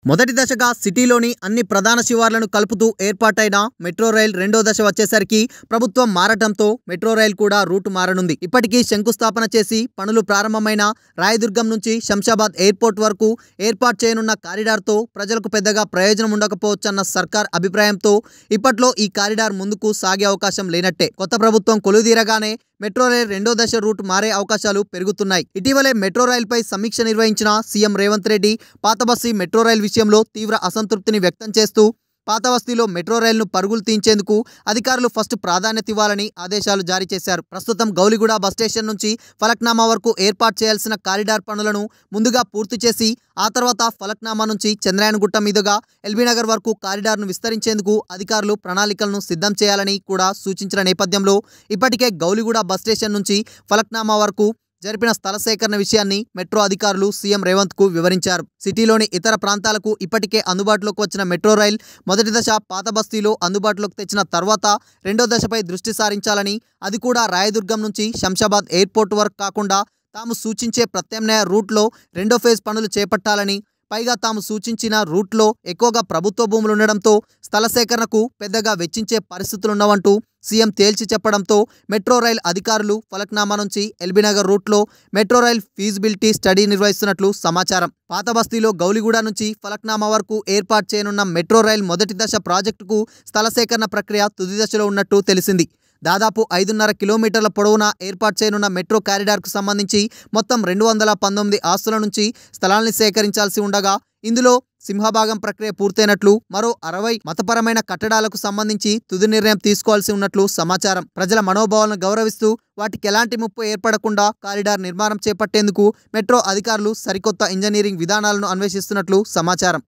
మొదటి దశగా సిటీలోని అన్ని ప్రధాన శివార్లను కలుపుతూ ఏర్పాటైన మెట్రో రైల్ రెండో దశ వచ్చేసరికి ప్రభుత్వం మారటంతో మెట్రో రైల్ కూడా రూట్ మారనుంది. ఇప్పటికీ శంకుస్థాపన చేసి పనులు ప్రారంభమైన రాయదుర్గం నుంచి శంషాబాద్ ఎయిర్పోర్ట్ వరకు ఏర్పాటు చేయనున్న కారిడార్తో ప్రజలకు పెద్దగా ప్రయోజనం ఉండకపోవచ్చన్న సర్కార్ అభిప్రాయంతో ఇప్పట్లో ఈ కారిడార్ ముందుకు సాగే అవకాశం లేనట్టే. కొత్త ప్రభుత్వం కొలుదీరగానే మెట్రో రైల్ రెండో దశ రూట్ మారే అవకాశాలు పెరుగుతున్నాయి. ఇటీవలే మెట్రో రైల్పై సమీక్ష నిర్వహించిన CM Revanth Reddy Pathabasti metro rail విషయంలో తీవ్ర అసంతృప్తిని వ్యక్తం చేస్తూ పాతబస్తీలో మెట్రో రైలును పరుగులు తీయించేందుకు అధికారులు ఫస్ట్ ప్రాధాన్యత ఇవ్వాలని ఆదేశాలు జారీ చేశారు. ప్రస్తుతం గౌలిగూడ బస్ స్టేషన్ నుంచి ఫలక్నామా వరకు ఏర్పాటు చేయాల్సిన కారిడార్ పనులను ముందుగా పూర్తి చేసి ఆ తర్వాత ఫలక్నామా నుంచి చంద్రాయణగుట్ట మీదుగా ఎల్బీనగర్ వరకు కారిడార్ను విస్తరించేందుకు అధికారులు ప్రణాళికలను సిద్ధం చేయాలని కూడా సూచించిన నేపథ్యంలో ఇప్పటికే గౌలిగూడ బస్ స్టేషన్ నుంచి ఫలక్నామా వరకు జరిపిన స్థల సేకరణ విషయాన్ని మెట్రో అధికారులు సీఎం రేవంత్ కు వివరించారు. సిటీలోని ఇతర ప్రాంతాలకు ఇప్పటికే అందుబాటులోకి వచ్చిన మెట్రో రైల్ మొదటి దశ పాతబస్తీలో అందుబాటులోకి తెచ్చిన తర్వాత రెండో దశపై దృష్టి సారించాలని, అది కూడా రాయదుర్గం నుంచి శంషాబాద్ ఎయిర్పోర్ట్ వరకు కాకుండా తాము సూచించే ప్రత్యామ్నాయ రూట్లో రెండో ఫేజ్ పనులు చేపట్టాలని, పైగా తాము సూచించిన రూట్లో ఎక్కువగా ప్రభుత్వ భూములు ఉండడంతో స్థల సేకరణకు పెద్దగా వెచ్చించే పరిస్థితులున్నవంటూ సీఎం తేల్చి చెప్పడంతో మెట్రో రైల్ అధికారులు ఫలక్నామా నుంచి ఎల్బీనగర్ రూట్లో మెట్రో రైల్ ఫీజిబిలిటీ స్టడీ నిర్వహిస్తున్నట్లు సమాచారం. పాతబస్తీలో గౌలిగూడ నుంచి ఫలక్నామా వరకు ఏర్పాటు చేయనున్న మెట్రో రైల్ మొదటి దశ ప్రాజెక్టుకు స్థల సేకరణ ప్రక్రియ తుది దశలో ఉన్నట్టు తెలిసింది. దాదాపు 5.5 కిలోమీటర్ల పొడవున ఏర్పాటు చేయనున్న మెట్రో కారిడార్కు సంబంధించి మొత్తం 219 ఆస్తుల నుంచి స్థలాల్ని సేకరించాల్సి ఉండగా ఇందులో సింహభాగం ప్రక్రియ పూర్తయినట్లు, మరో 60 మతపరమైన కట్టడాలకు సంబంధించి తుది నిర్ణయం తీసుకోవాల్సి ఉన్నట్లు సమాచారం. ప్రజల మనోభావాలను గౌరవిస్తూ వాటికి ఎలాంటి ముప్పు ఏర్పడకుండా కారిడార్ నిర్మాణం చేపట్టేందుకు మెట్రో అధికారులు సరికొత్త ఇంజనీరింగ్ విధానాలను అన్వేషిస్తున్నట్లు సమాచారం.